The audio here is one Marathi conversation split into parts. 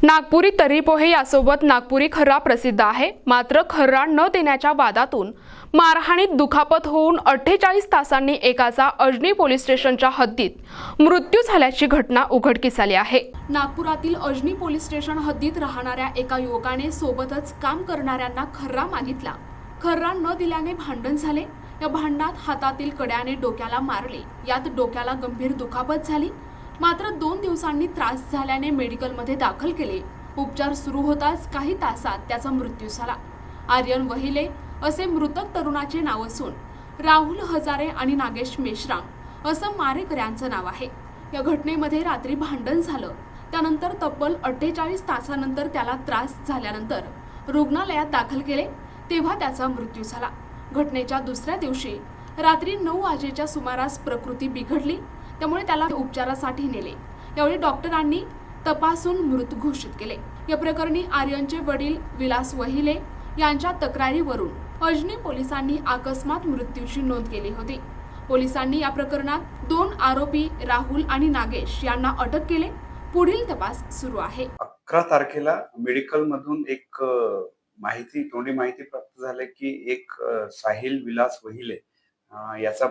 नागपुरी तर्री पोहे यासोबत नागपुरी खर्रा प्रसिद्ध आहे। मात्र खर्रा न देण्याच्या वादातून मारहाणीत दुखापत होऊन 48 तासांनी एकाचा अजनी पोलीस स्टेशनच्या हद्दीत मृत्यू झाल्याची घटना उघडकीस आली आहे। नागपुरातील अजनी पोलीस स्टेशन हद्दीत राहणाऱ्या एका युवकाने सोबतच काम करणाऱ्यांना खर्रा मागितला। खर्रा न दिल्याने भांडण झाले। या भांडणात हातातील कड्याने डोक्याला मारले। यात डोक्याला गंभीर दुखापत झाली। मात्र 2 दिवसांनी त्रास झाल्याने मेडिकलमध्ये दाखल केले। उपचार सुरू होताच काही तासात त्याचा मृत्यू झाला। आर्यन वहिले असे मृतक तरुणाचे नाव असून राहुल हजारे आणि नागेश मेश्राम असं मारेकऱ्यांचं नाव आहे। या घटनेमध्ये रात्री भांडण झालं। त्यानंतर तब्बल 48 तासानंतर त्याला त्रास झाल्यानंतर रुग्णालयात दाखल केले, तेव्हा त्याचा मृत्यू झाला। घटनेच्या दुसऱ्या दिवशी रात्री 9 वाजेच्या सुमारास प्रकृती बिघडली, त्यामुळे त्याला उपचारासाठी नेले। यावेळी डॉक्टरांनी तपासून मृत घोषित केले। या प्रकरणी आर्यनचे वडील विलास वहिले यांच्या तक्रारीवरून अजनी पोलिसांनी अकस्मात मृत्यूची नोंद केली होती। पोलिसांनी या प्रकरणात 2 आरोपी राहुल आणि नागेश यांना अटक केले। पुढील तपास सुरू आहे। 11 तारखेला मेडिकल मधून एक तोंडी माहिती प्राप्त झाली की एक साहिल विलास वहिले याचा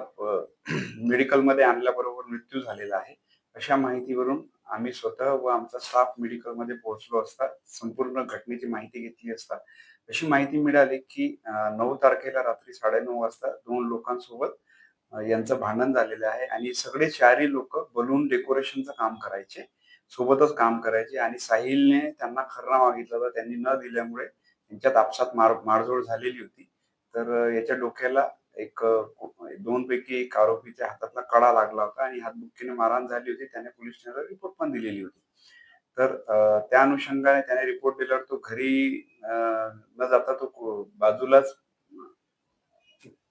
मेडिकल मध्ये आणल्याबरोबर मृत्यू झालेला आहे। अशा माहितीवरून आम्ही स्वतः व आमचा स्टाफ मेडिकल मध्ये पोहोचलो असता संपूर्ण घटनेची माहिती घेतली असता अशी माहिती मिळाली की 9 तारखेला रात्री 9:30 वाजता 2 लोकांसोबत यांचं भांडण झालेलं आहे आणि सगळे 4ही लोक बलून डेकोरेशनचं काम करायचे, सोबतच काम करायचे आणि साहिलने त्यांना खर्रा मागितला होता। त्यांनी न दिल्यामुळे त्यांच्यात आपसात मारझोड झालेली होती। तर याच्या डोक्याला एक 2 पैकी एक आरोपीच्या हातातला कडा लागला होता आणि हातबुक्कीने मारहाण झाली होती। त्याने पोलीस स्टेशनला रिपोर्ट पण दिलेली होती। तर त्या अनुषंगाने त्याने रिपोर्ट दिल्यावर तो घरी न जाता तो बाजूलाच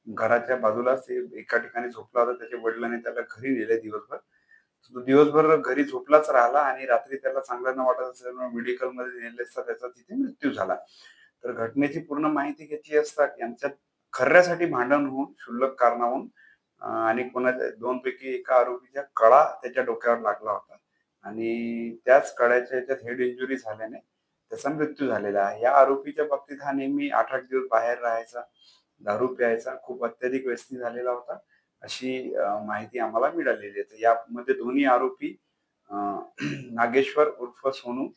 घराच्या बाजूलाच एका ठिकाणी झोपला होता। त्याच्या वडिलांनी त्याला घरी नेले दिवसभर। तो दिवसभर घरी झोपलाच राहिला आणि रात्री त्याला चांगलं न वाटत असल्यामुळे मेडिकल मध्ये नेले असता त्याचा तिथे मृत्यू झाला। तर घटनेची पूर्ण माहिती घेतली असता यांच्यात खर्ऱ्यासाठी भांडण होऊन क्षुल्लक कारणावरून आणि कोणाच्या 2 पैकी एका आरोपीच्या कडा त्याच्या डोक्यावर लागला होता आणि त्याच कड्याच्या याच्यात हेड इंजुरी झाल्याने त्याचा मृत्यू झालेला आहे। या आरोपीच्या बाबतीत हा नेहमी 8-8 दिवस बाहेर राहायचा, दारू प्यायचा, खूप अत्याधिक व्यसनी झालेला होता अशी माहिती आम्हाला मिळालेली आहे। यामध्ये दोन्ही आरोपी नागेश्वर उर्फ सोनू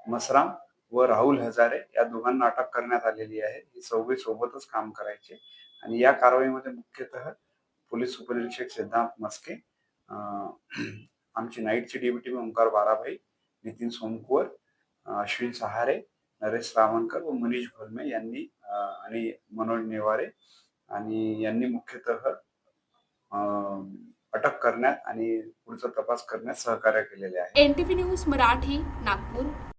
मसराम व राहुल हजारे या दोघांना अटक करण्यात आलेली आहे। हे चौघे सोबतच काम करायचे आणि या कारवाईमध्ये मुख्यतः पोलीस उपनिरीक्षक सिद्धांत मस्के, आमची नाईटची डेप्युटी ओंकार बाराभाई, नितीन सोमकुवर, अश्विन सहारे, नरेश रावणकर व मनीष भोलमे यांनी आणि मनोज नेवारे आणि यांनी मुख्यतः अटक करण्यात आणि पुढचा तपास करण्यात सहकार्य केलेले आहे। NTV news Marathi, Nagpur.